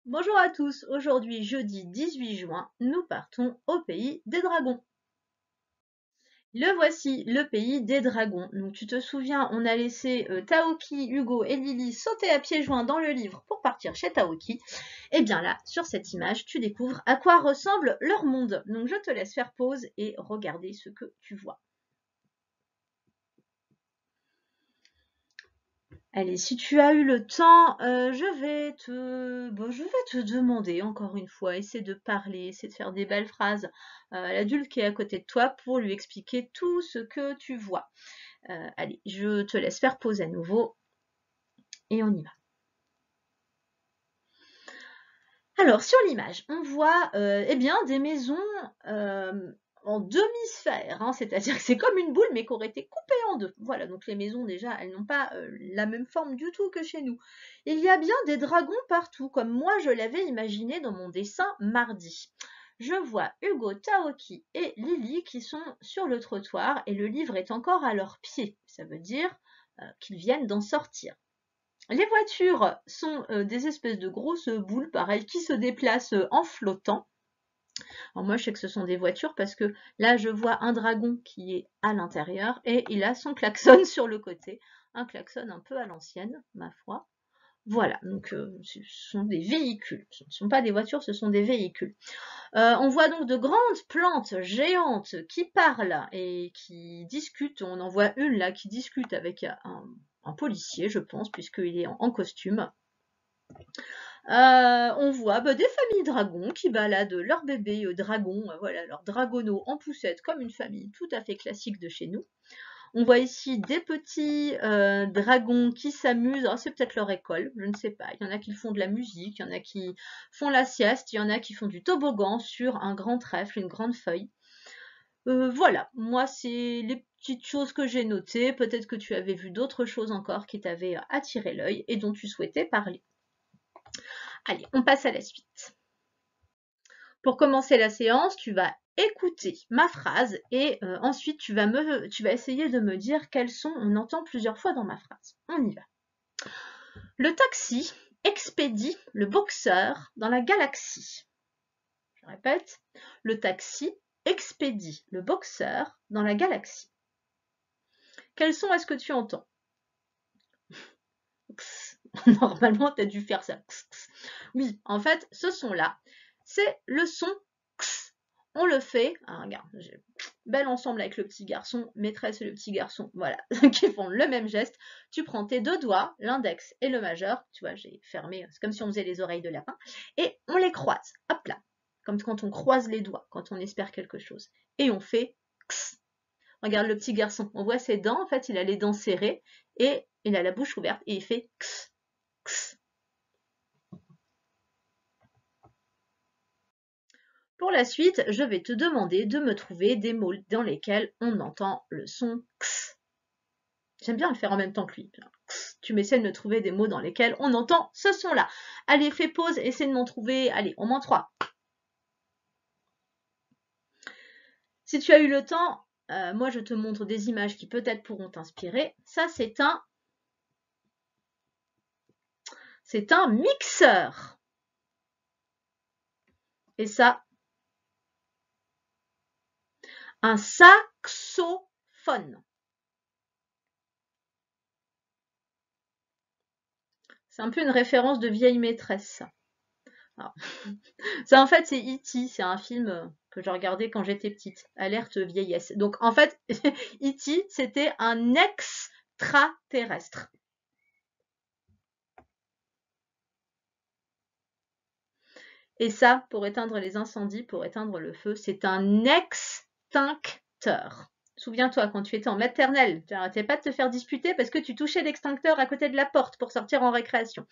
Bonjour à tous, aujourd'hui jeudi 18 juin, nous partons au pays des dragons. Le voici, le pays des dragons. Donc tu te souviens, on a laissé Taoki, Hugo et Lily sauter à pieds joints dans le livre pour partir chez Taoki. Et bien là, sur cette image, tu découvres à quoi ressemble leur monde. Donc je te laisse faire pause et regarder ce que tu vois. Allez, si tu as eu le temps, je vais te demander encore une fois, essaie de parler, essaie de faire des belles phrases à l'adulte qui est à côté de toi pour lui expliquer tout ce que tu vois. Allez, je te laisse faire pause à nouveau et on y va. Alors, sur l'image, on voit eh bien, des maisons en demi-sphère, hein, c'est-à-dire que c'est comme une boule mais qui aurait été coupée en deux. Voilà, donc les maisons déjà, elles n'ont pas la même forme du tout que chez nous. Il y a bien des dragons partout, comme moi je l'avais imaginé dans mon dessin mardi. Je vois Hugo, Taoki et Lily qui sont sur le trottoir et le livre est encore à leurs pieds. Ça veut dire qu'ils viennent d'en sortir. Les voitures sont des espèces de grosses boules, pareil, qui se déplacent en flottant. Alors moi, je sais que ce sont des voitures parce que là, je vois un dragon qui est à l'intérieur et il a son klaxon sur le côté. Un klaxon un peu à l'ancienne, ma foi. Voilà, donc ce sont des véhicules. Ce ne sont pas des voitures, ce sont des véhicules. On voit donc de grandes plantes géantes qui parlent et qui discutent. On en voit une là qui discute avec un policier, je pense, puisqu'il est en costume. On voit des familles dragons qui baladent leurs bébés dragons, voilà, leurs dragonos en poussette, comme une famille tout à fait classique de chez nous. On voit ici des petits dragons qui s'amusent. Alors c'est peut-être leur école, je ne sais pas. Il y en a qui font de la musique, il y en a qui font la sieste, il y en a qui font du toboggan sur un grand trèfle, une grande feuille. Voilà, moi c'est les petites choses que j'ai notées. Peut-être que tu avais vu d'autres choses encore qui t'avaient attiré l'œil et dont tu souhaitais parler. Allez, on passe à la suite. Pour commencer la séance, tu vas écouter ma phrase et ensuite tu vas essayer de me dire quels sons on entend plusieurs fois dans ma phrase. On y va. Le taxi expédie le boxeur dans la galaxie. Je répète, le taxi expédie le boxeur dans la galaxie. Quels sons est-ce que tu entends? Normalement, tu as dû faire ça. Oui, en fait, ce son-là, c'est le son X. On le fait, ah, regarde, bel ensemble avec le petit garçon, maîtresse et le petit garçon, voilà, qui font le même geste. Tu prends tes deux doigts, l'index et le majeur, tu vois, j'ai fermé, c'est comme si on faisait les oreilles de lapin, et on les croise, hop là, comme quand on croise les doigts, quand on espère quelque chose. Et on fait X. Regarde le petit garçon, on voit ses dents, en fait, il a les dents serrées, et il a la bouche ouverte, et il fait X. X. Pour la suite, je vais te demander de me trouver des mots dans lesquels on entend le son X. J'aime bien le faire en même temps que lui. Tu m'essaies de me trouver des mots dans lesquels on entend ce son-là. Allez, fais pause, essaie de m'en trouver, allez, au moins 3. Si tu as eu le temps, moi je te montre des images qui peut-être pourront t'inspirer. Ça, c'est un mixeur. Et ça, un saxophone. C'est un peu une référence de vieille maîtresse, ça. Alors, ça, en fait, c'est E.T., c'est un film que je regardais quand j'étais petite, alerte vieillesse. Donc, en fait, E.T., c'était un extraterrestre. Et ça, pour éteindre les incendies, pour éteindre le feu, c'est un extincteur. Souviens-toi, quand tu étais en maternelle, tu n'arrêtais pas de te faire disputer parce que tu touchais l'extincteur à côté de la porte pour sortir en récréation.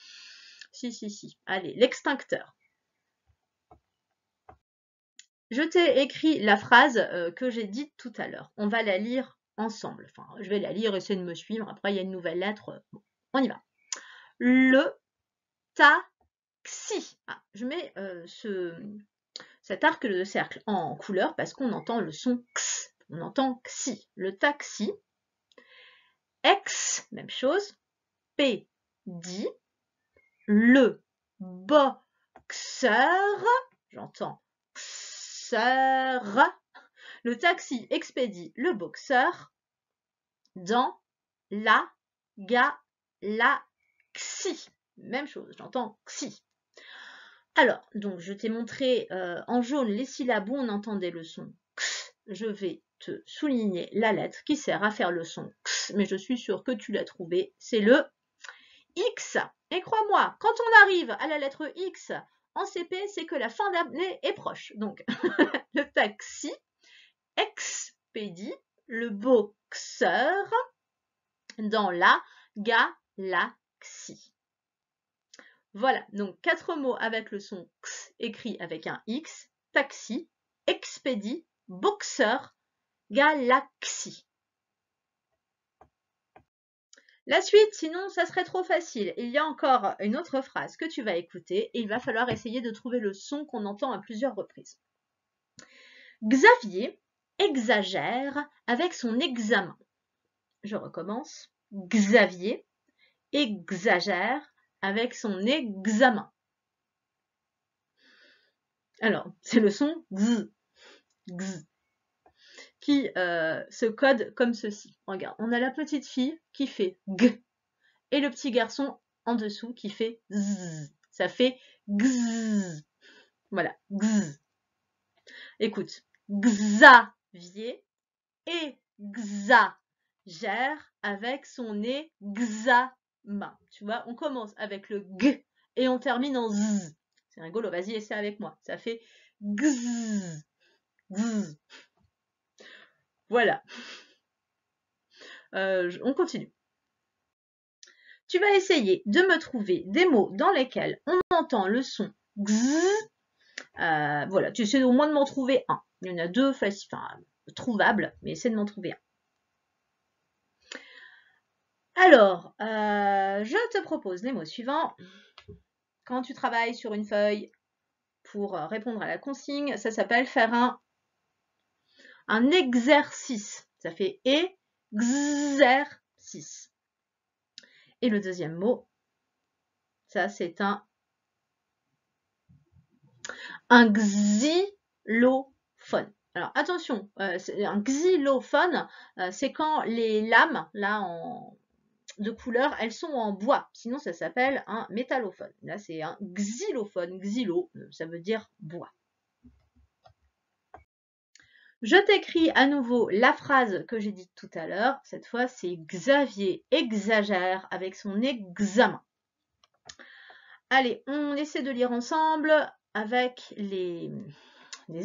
Si. Allez, l'extincteur. Je t'ai écrit la phrase que j'ai dite tout à l'heure. On va la lire ensemble. Enfin, je vais la lire, essayer de me suivre. Après, il y a une nouvelle lettre. Bon, on y va. Le taxi. Ah, je mets cet arc de cercle en couleur parce qu'on entend le son X. On entend XI. Le taxi. X, même chose. P, dit. Le boxeur boxeur, j'entends boxeur. Le taxi expédie le boxeur dans la galaxie. Même chose, j'entends xi. Alors, donc je t'ai montré en jaune les syllabes où on entendait le son x. Je vais te souligner la lettre qui sert à faire le son x, mais je suis sûre que tu l'as trouvé, c'est le X. Et crois-moi, quand on arrive à la lettre X en CP, c'est que la fin d'année est proche. Donc, le taxi expédie le boxeur dans la galaxie. Voilà, donc 4 mots avec le son X écrit avec un X. Taxi, expédie, boxeur, galaxie. La suite, sinon, ça serait trop facile. Il y a encore une autre phrase que tu vas écouter et il va falloir essayer de trouver le son qu'on entend à plusieurs reprises. Xavier exagère avec son examen. Je recommence. Xavier exagère avec son examen. Alors, c'est le son x, x qui se code comme ceci. Regarde, on a la petite fille qui fait g et le petit garçon en dessous qui fait z. Ça fait gz. Voilà, gz. Écoute, Xavier exagère avec son examen. Tu vois, on commence avec le g et on termine en z. C'est rigolo, vas-y, essaie avec moi. Ça fait gz, gz. Voilà. On continue. Tu vas essayer de me trouver des mots dans lesquels on entend le son x. Voilà, tu essaies au moins de m'en trouver un. Il y en a deux trouvables, mais essaie de m'en trouver un. Alors, je te propose les mots suivants. Quand tu travailles sur une feuille pour répondre à la consigne, ça s'appelle faire un exercice. Ça fait exercice. Et le deuxième mot, ça c'est un xylophone. Alors attention, un xylophone, c'est quand les lames, là, de couleur, elles sont en bois. Sinon, ça s'appelle un métallophone. Là, c'est un xylophone. Xylo, ça veut dire bois. Je t'écris à nouveau la phrase que j'ai dite tout à l'heure. Cette fois, c'est Xavier exagère avec son examen. Allez, on essaie de lire ensemble avec les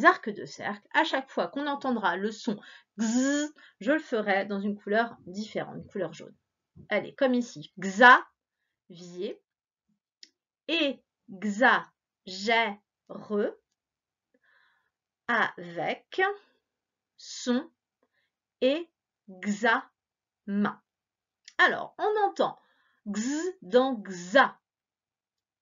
arcs de cercle. À chaque fois qu'on entendra le son x, je le ferai dans une couleur différente, une couleur jaune. Allez, comme ici, Xavier exagère avec son examen. Alors, on entend x dans xa,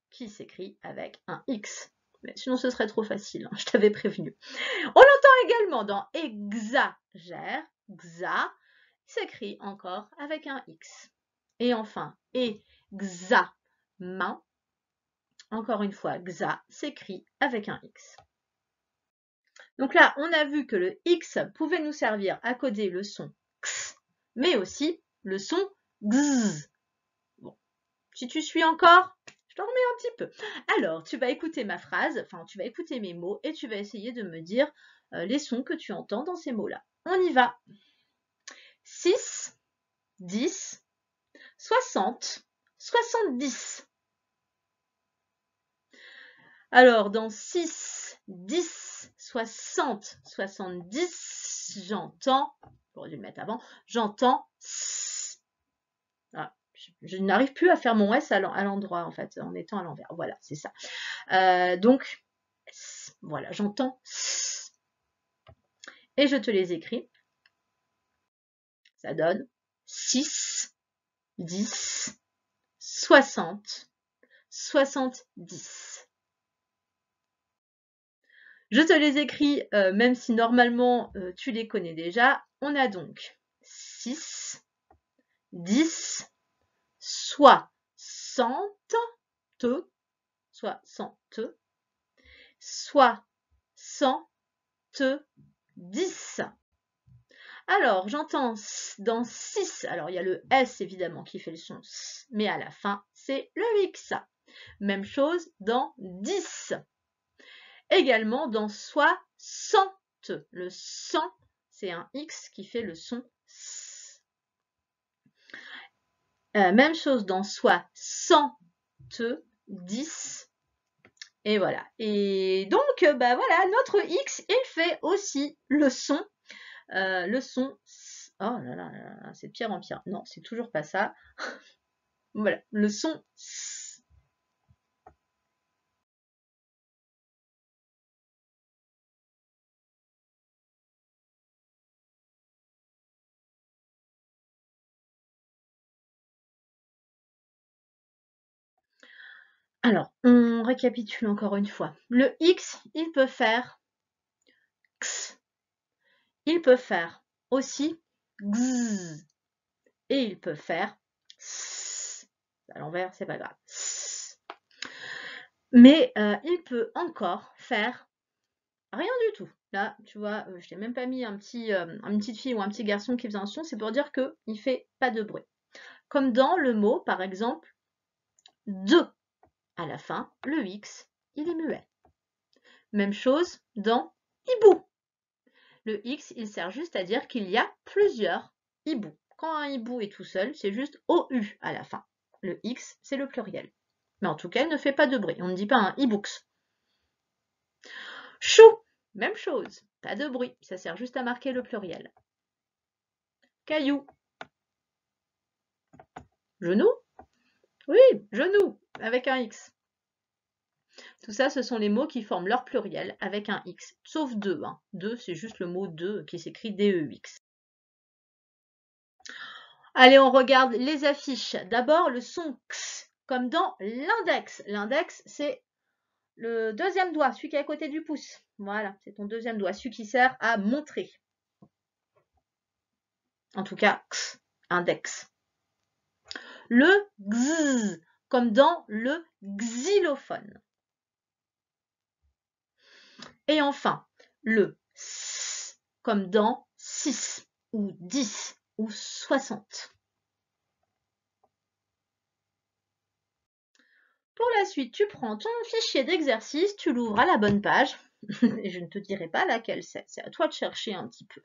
qui s'écrit avec un x. Mais sinon, ce serait trop facile, hein, je t'avais prévenu. On l'entend également dans exagère, xa, s'écrit encore avec un x. Et enfin, examen, encore une fois, xa s'écrit avec un x. Donc là, on a vu que le x pouvait nous servir à coder le son x, mais aussi le son x. Bon, si tu suis encore, je t'en remets un petit peu. Alors, tu vas écouter ma phrase, enfin, tu vas écouter mes mots et tu vas essayer de me dire les sons que tu entends dans ces mots-là. On y va. 6, 10, 60, 70. Alors, dans 6, 10, 60, 70, j'entends, j'aurais dû le mettre avant, j'entends S. Ah, je n'arrive plus à faire mon S à l'endroit, en fait, en étant à l'envers. Voilà, c'est ça. Donc, S, voilà, j'entends S. Et je te les écris. Ça donne 6, 10, 60, 70. Je te les écris, même si normalement tu les connais déjà. On a donc 6, 10, 60, 60, 10. Alors, j'entends dans 6. Alors, il y a le S évidemment qui fait le son S, mais à la fin, c'est le X. Même chose dans 10. Également dans 60. Le 100, c'est un X qui fait le son S. Même chose dans 70. Et voilà. Et donc, bah voilà, notre X, il fait aussi le son. Oh là là là, c'est de pire en pire. Non, c'est toujours pas ça. Voilà, le son S. Alors, on récapitule encore une fois. Le X, il peut faire X. Il peut faire aussi X. Et il peut faire S. À l'envers, c'est pas grave. S. Mais il peut encore faire rien du tout. Là, tu vois, je t'ai même pas mis une petite fille ou un petit garçon qui faisait un son, c'est pour dire qu'il ne fait pas de bruit. Comme dans le mot, par exemple, de. À la fin, le X, il est muet. Même chose dans hibou. Le X, il sert juste à dire qu'il y a plusieurs hiboux. Quand un hibou est tout seul, c'est juste OU à la fin. Le X, c'est le pluriel. Mais en tout cas, il ne fait pas de bruit. On ne dit pas un hiboux. Chou, même chose. Pas de bruit. Ça sert juste à marquer le pluriel. Caillou. Genou. Oui, genou, avec un X. Tout ça, ce sont les mots qui forment leur pluriel avec un X. Sauf deux. Deux, c'est juste le mot de qui s'écrit D-E-X. Allez, on regarde les affiches. D'abord, le son X, comme dans l'index. L'index, c'est le deuxième doigt, celui qui est à côté du pouce. Voilà, c'est ton deuxième doigt, celui qui sert à montrer. En tout cas, X, index. Le X, comme dans le xylophone. Et enfin, le S, comme dans 6 ou 10 ou 60. Pour la suite, tu prends ton fichier d'exercice, tu l'ouvres à la bonne page. Et je ne te dirai pas laquelle c'est à toi de chercher un petit peu.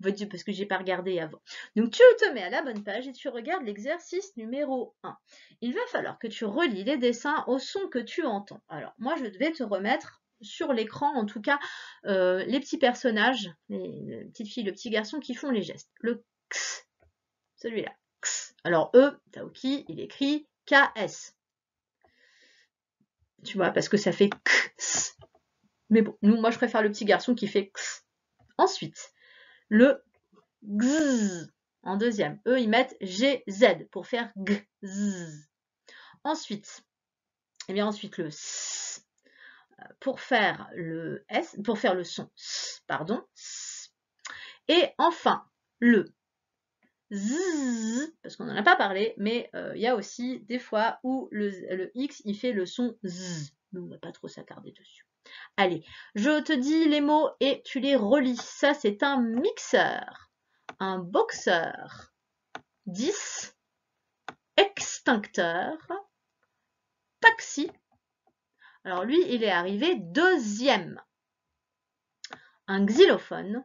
Parce que je n'ai pas regardé avant. Donc tu te mets à la bonne page et tu regardes l'exercice numéro 1. Il va falloir que tu relis les dessins au son que tu entends. Alors moi je vais te remettre sur l'écran en tout cas les petits personnages, les petites filles, le petit garçon qui font les gestes. Le X, celui-là. X. Alors Taoki, il écrit KS. Tu vois, parce que ça fait X. Mais bon, moi je préfère le petit garçon qui fait X. Ensuite, le Gz en deuxième. Eux, ils mettent GZ pour faire Gz. Ensuite, le S pour faire le S, pour faire le son S, pardon. S. Et enfin, le Z, parce qu'on n'en a pas parlé, mais il y a aussi des fois où le X, il fait le son Z. Mais on ne va pas trop s'attarder dessus. Allez, je te dis les mots et tu les relis. Ça, c'est un mixeur, un boxeur, 10, extincteur, taxi. Alors lui, il est arrivé deuxième. Un xylophone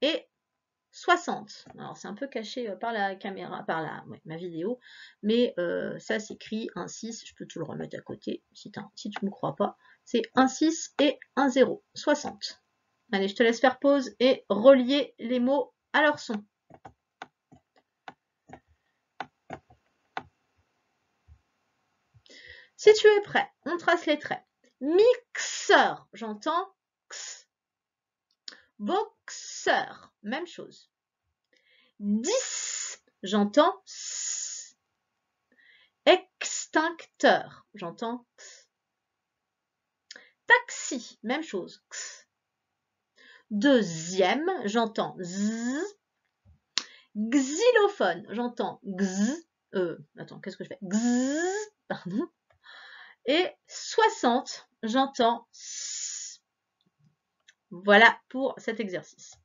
et 60. Alors c'est un peu caché par la caméra, par ma vidéo, mais ça s'écrit un 6, je peux te le remettre à côté si tu ne me crois pas. C'est un 6 et un 0, 60. Allez, je te laisse faire pause et relier les mots à leur son. Si tu es prêt, on trace les traits. Mixeur, j'entends X. Boxeur, même chose. 10, j'entends S. Extincteur, j'entends X. Taxi, même chose. X. Deuxième, j'entends Z. Xylophone, j'entends X. Attends, qu'est-ce que je fais? X, pardon. Et 60, j'entends S. Voilà pour cet exercice.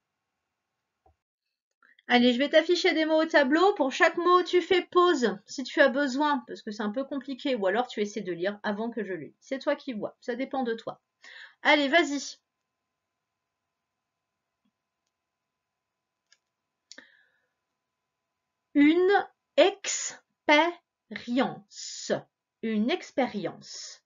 Allez, je vais t'afficher des mots au tableau. Pour chaque mot, tu fais pause si tu as besoin, parce que c'est un peu compliqué, ou alors tu essaies de lire avant que je le lise. C'est toi qui vois, ça dépend de toi. Allez, vas-y. Une expérience. Une expérience.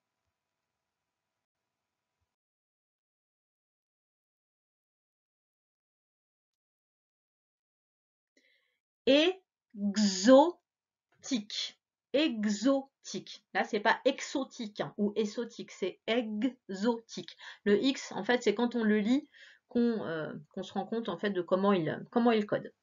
Exotique. Exotique. Là, c'est pas exotique hein, ou exotique, c'est exotique. Le X, en fait, c'est quand on le lit qu'on se rend compte en fait de comment il code.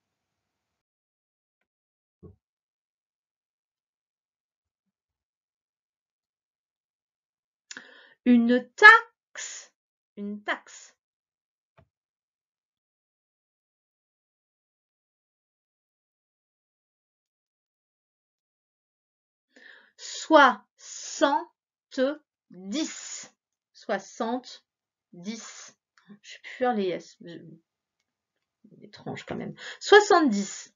Une taxe. Une taxe. Soixante-dix. 70. Je vais plus faire les S. Étrange quand même. 70.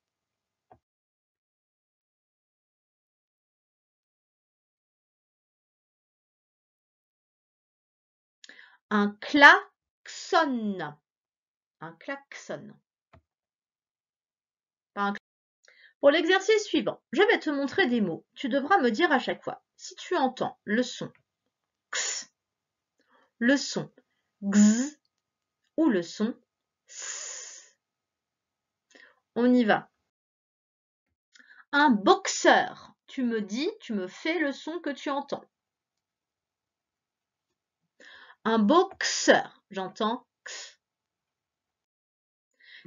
Un klaxon. Un klaxon. Pour l'exercice suivant, je vais te montrer des mots. Tu devras me dire à chaque fois si tu entends le son x, le son x ou le son s. On y va. Un boxeur. Tu me dis, tu me fais le son que tu entends. Un boxeur. J'entends x.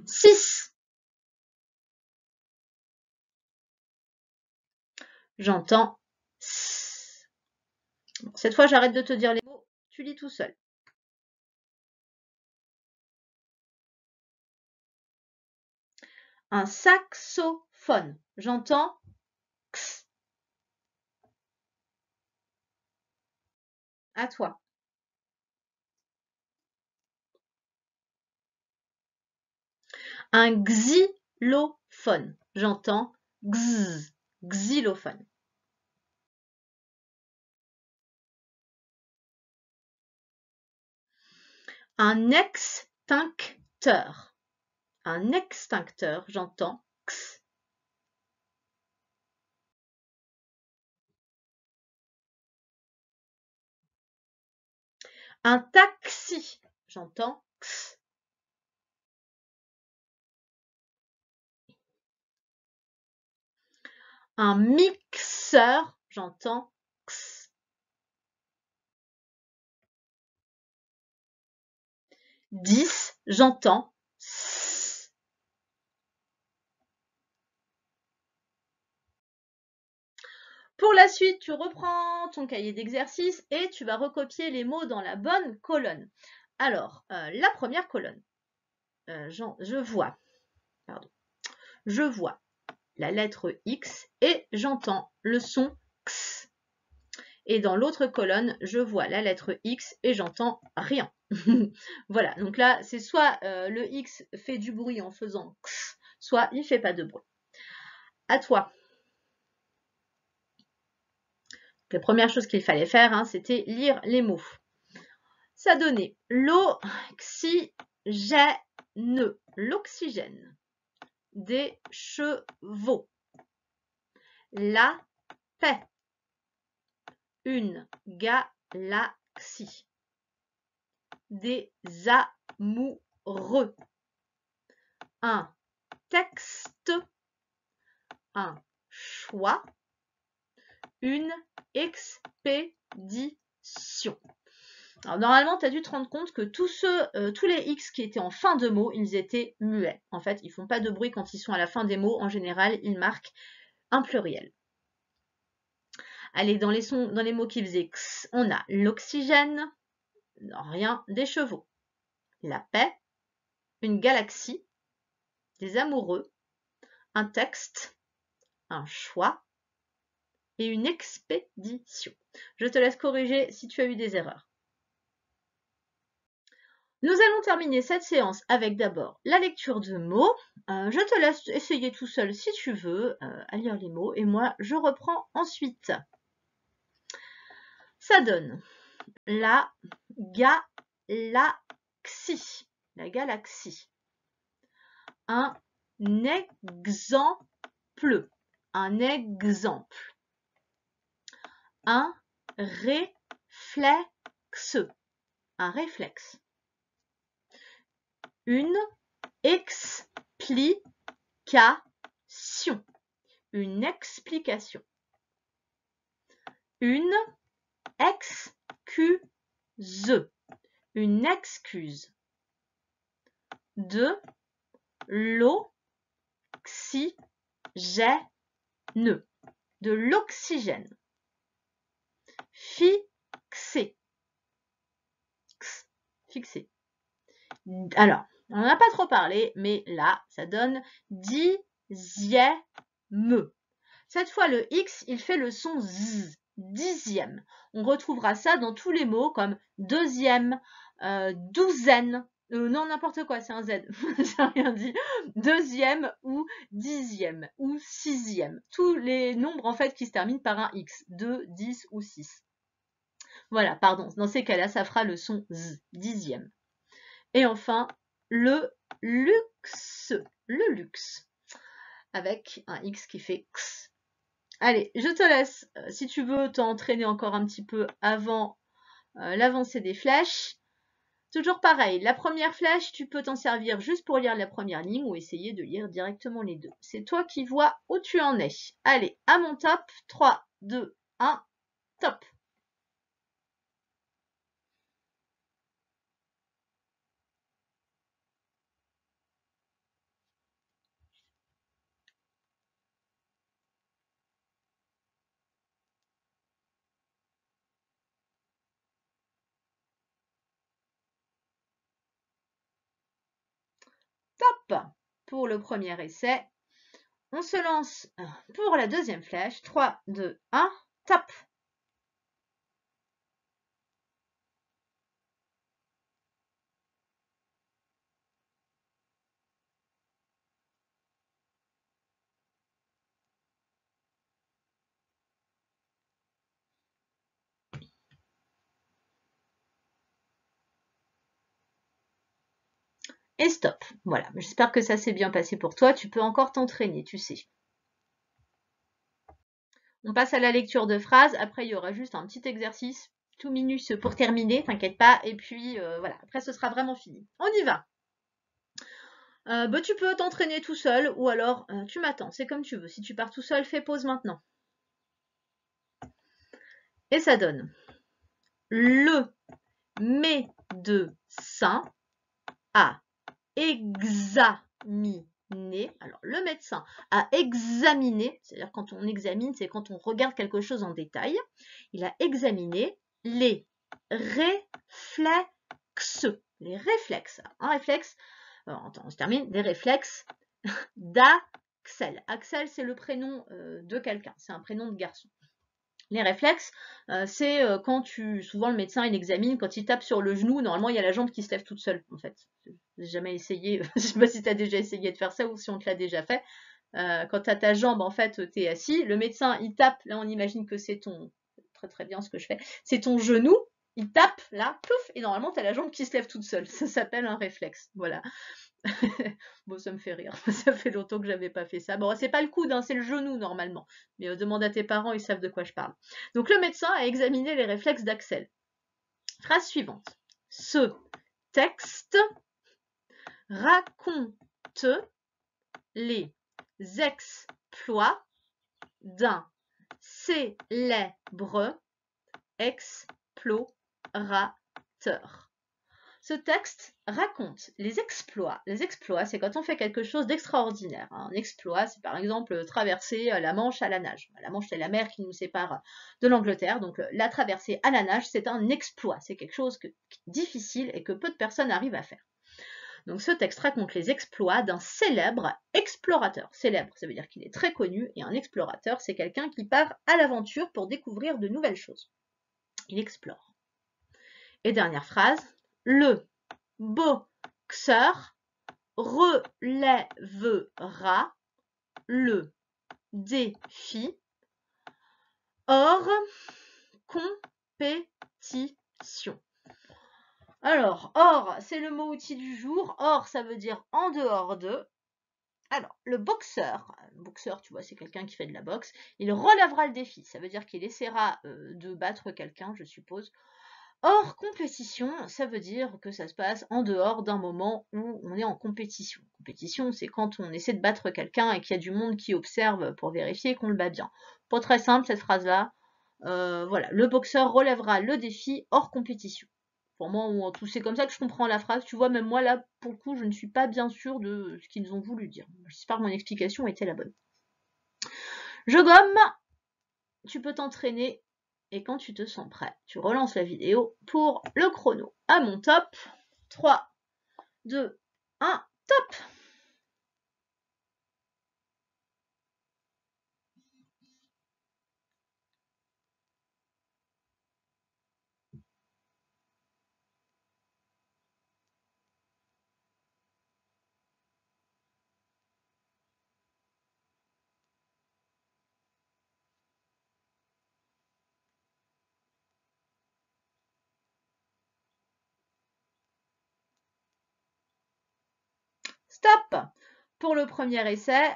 6. J'entends s. Bon, cette fois, j'arrête de te dire les mots. Tu lis tout seul. Un saxophone. J'entends x. À toi. Un xylophone. J'entends x. Xylophone. Un extincteur. Un extincteur. J'entends x. Un taxi. J'entends x. Un mixeur. J'entends x. 10. J'entends s. Pour la suite, tu reprends ton cahier d'exercice et tu vas recopier les mots dans la bonne colonne. Alors, la première colonne, je vois la lettre X et j'entends le son X. Et dans l'autre colonne, je vois la lettre X et j'entends rien. Voilà, donc là, c'est soit le X fait du bruit en faisant X, soit il ne fait pas de bruit. À toi. La première chose qu'il fallait faire, hein, c'était lire les mots. Ça donnait l'oxygène, l'oxygène, des chevaux, la paix, une galaxie, des amoureux, un texte, un choix, une expédition. Alors normalement, tu as dû te rendre compte que tous les X qui étaient en fin de mots, ils étaient muets. En fait, ils ne font pas de bruit quand ils sont à la fin des mots. En général, ils marquent un pluriel. Allez, dans les mots qui faisaient X, on a l'oxygène, rien, des chevaux, la paix, une galaxie, des amoureux, un texte, un choix et une expédition. Je te laisse corriger si tu as eu des erreurs. Nous allons terminer cette séance avec d'abord la lecture de mots. Je te laisse essayer tout seul si tu veux à lire les mots et moi je reprends ensuite. Ça donne la galaxie. La galaxie. Un exemple. Un exemple. Un réflexe. Un réflexe. Une explication. Une explication. Une excuse. Une excuse. De l'oxygène. De l'oxygène. Fixé. Fixé. Alors, on n'en a pas trop parlé, mais là, ça donne dixième. Cette fois, le X, il fait le son Z, dixième. On retrouvera ça dans tous les mots comme deuxième, douzaine. Non, n'importe quoi, c'est un Z. J'ai rien dit. Deuxième ou dixième ou sixième. Tous les nombres, en fait, qui se terminent par un X. 2, 10 ou 6. Voilà, pardon. Dans ces cas-là, ça fera le son Z, dixième. Et enfin, le luxe. Le luxe. Avec un X qui fait X. Allez, je te laisse, si tu veux t'entraîner encore un petit peu avant l'avancée des flèches. Toujours pareil, la première flèche, tu peux t'en servir juste pour lire la première ligne ou essayer de lire directement les deux. C'est toi qui vois où tu en es. Allez, à mon top, 3, 2, 1, top. Top pour le premier essai. On se lance pour la deuxième flèche. 3, 2, 1, top. Et stop. Voilà, j'espère que ça s'est bien passé pour toi. Tu peux encore t'entraîner, tu sais. On passe à la lecture de phrases. Après, il y aura juste un petit exercice tout minus pour terminer, t'inquiète pas. Et puis, voilà, après, ce sera vraiment fini. On y va. Tu peux t'entraîner tout seul ou alors tu m'attends. C'est comme tu veux. Si tu pars tout seul, fais pause maintenant. Et ça donne le médecin a examiné. Alors, le médecin a examiné, c'est-à-dire quand on examine, c'est quand on regarde quelque chose en détail. Il a examiné les réflexes. Les réflexes. Un réflexe, on se termine, des réflexes d'Axel. Axel, c'est le prénom de quelqu'un, c'est un prénom de garçon. Les réflexes, c'est quand souvent le médecin il examine, quand il tape sur le genou, normalement il y a la jambe qui se lève toute seule en fait. J'ai jamais essayé, je sais pas si tu as déjà essayé de faire ça ou si on te l'a déjà fait. Quand tu as ta jambe en fait, tu es assis, le médecin il tape, là on imagine que c'est ton, très très bien ce que je fais, c'est ton genou, il tape là, plouf, et normalement tu as la jambe qui se lève toute seule, ça s'appelle un réflexe, voilà. Bon, ça me fait rire. Ça fait longtemps que j'avais pas fait ça. Bon, c'est pas le coude, hein, c'est le genou normalement. Mais demande à tes parents, ils savent de quoi je parle. Donc, le médecin a examiné les réflexes d'Axel. Phrase suivante. Ce texte raconte les exploits d'un célèbre explorateur. Ce texte raconte les exploits. Les exploits, c'est quand on fait quelque chose d'extraordinaire. Un exploit, c'est par exemple traverser la Manche à la nage. La Manche, c'est la mer qui nous sépare de l'Angleterre. Donc la traversée à la nage, c'est un exploit. C'est quelque chose qui est difficile et que peu de personnes arrivent à faire. Donc ce texte raconte les exploits d'un célèbre explorateur. Célèbre, ça veut dire qu'il est très connu. Et un explorateur, c'est quelqu'un qui part à l'aventure pour découvrir de nouvelles choses. Il explore. Et dernière phrase. Le boxeur relèvera le défi hors compétition. Alors, hors, c'est le mot outil du jour. Hors, ça veut dire en dehors de. Alors, le boxeur, tu vois, c'est quelqu'un qui fait de la boxe, il relèvera le défi. Ça veut dire qu'il essaiera de battre quelqu'un, je suppose. Hors compétition, ça veut dire que ça se passe en dehors d'un moment où on est en compétition. Compétition, c'est quand on essaie de battre quelqu'un et qu'il y a du monde qui observe pour vérifier qu'on le bat bien. Pas très simple cette phrase-là. Voilà, le boxeur relèvera le défi hors compétition. Pour moi, ou en tout, c'est comme ça que je comprends la phrase. Tu vois, même moi, là, pour le coup, je ne suis pas bien sûre de ce qu'ils ont voulu dire. J'espère que mon explication était la bonne. Je gomme, tu peux t'entraîner, et quand tu te sens prêt, tu relances la vidéo pour le chrono. À mon top, 3, 2, 1, top! Stop! Pour le premier essai,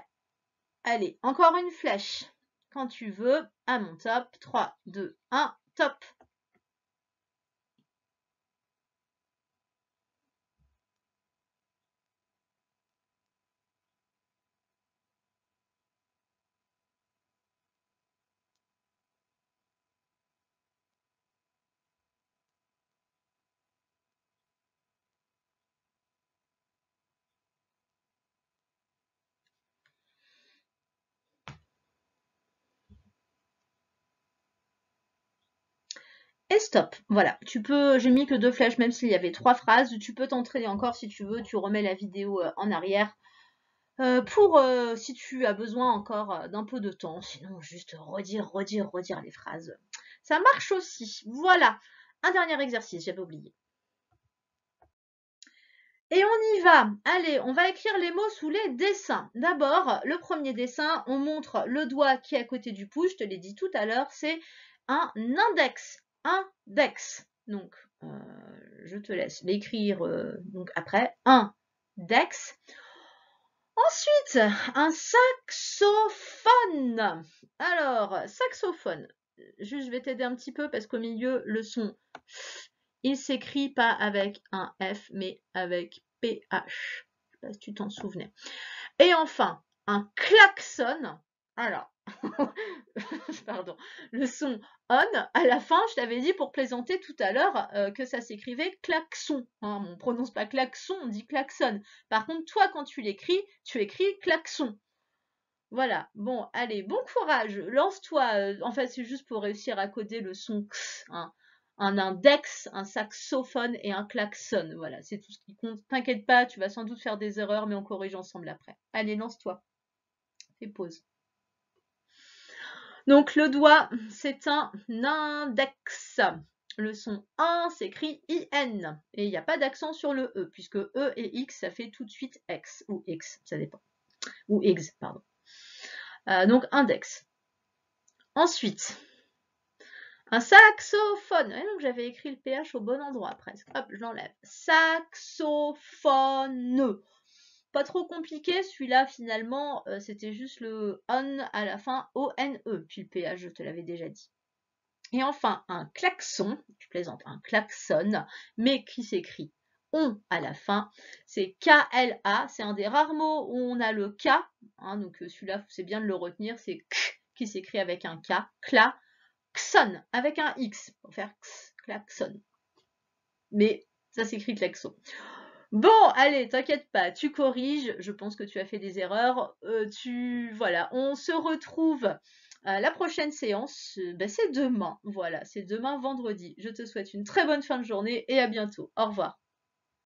allez, encore une flèche. Quand tu veux, à mon top, 3, 2, 1, top! Et stop. Voilà, tu peux, j'ai mis que 2 flèches, même s'il y avait 3 phrases. Tu peux t'entraîner encore si tu veux. Tu remets la vidéo en arrière pour si tu as besoin encore d'un peu de temps. Sinon, juste redire les phrases. Ça marche aussi. Voilà. Un dernier exercice, j'avais oublié. Et on y va. Allez, on va écrire les mots sous les dessins. D'abord, le premier dessin, on montre le doigt qui est à côté du pouce. Je te l'ai dit tout à l'heure, c'est un index. Index. Donc, je te laisse l'écrire donc après. Index. Ensuite, un saxophone. Alors, saxophone. Juste, je vais t'aider un petit peu parce qu'au milieu, le son, il s'écrit pas avec un F, mais avec PH. Je sais pas si tu t'en souvenais. Et enfin, un klaxon. Alors, pardon, le son on, à la fin, je t'avais dit pour plaisanter tout à l'heure que ça s'écrivait klaxon. Hein, on ne prononce pas klaxon, on dit klaxon. Par contre, toi, quand tu l'écris, tu écris klaxon. Voilà, bon, allez, bon courage, lance-toi. En fait, c'est juste pour réussir à coder le son x, hein. Un index, un saxophone et un klaxon. Voilà, c'est tout ce qui compte. T'inquiète pas, tu vas sans doute faire des erreurs, mais on corrige ensemble après. Allez, lance-toi. Fais pause. Donc le doigt, c'est un index. Le son 1 s'écrit IN. Et il n'y a pas d'accent sur le E, puisque E et X, ça fait tout de suite X, ou X, ça dépend. Ou X, pardon. Donc index. Ensuite, un saxophone. Et donc j'avais écrit le PH au bon endroit presque. Hop, je l'enlève. Saxophone. Pas trop compliqué, celui-là finalement, c'était juste le on à la fin, O-N-E, puis le PH, je te l'avais déjà dit. Et enfin, un klaxon, je plaisante, un klaxon, mais qui s'écrit on à la fin, c'est K-L-A, c'est un des rares mots où on a le K, hein, donc celui-là, c'est bien de le retenir, c'est K qui s'écrit avec un K, klaxon, avec un X, pour faire X, klaxon. Mais ça s'écrit klaxon. Bon, allez, t'inquiète pas, tu corriges, je pense que tu as fait des erreurs, voilà, on se retrouve la prochaine séance, c'est demain, voilà, c'est demain vendredi. Je te souhaite une très bonne fin de journée et à bientôt. Au revoir.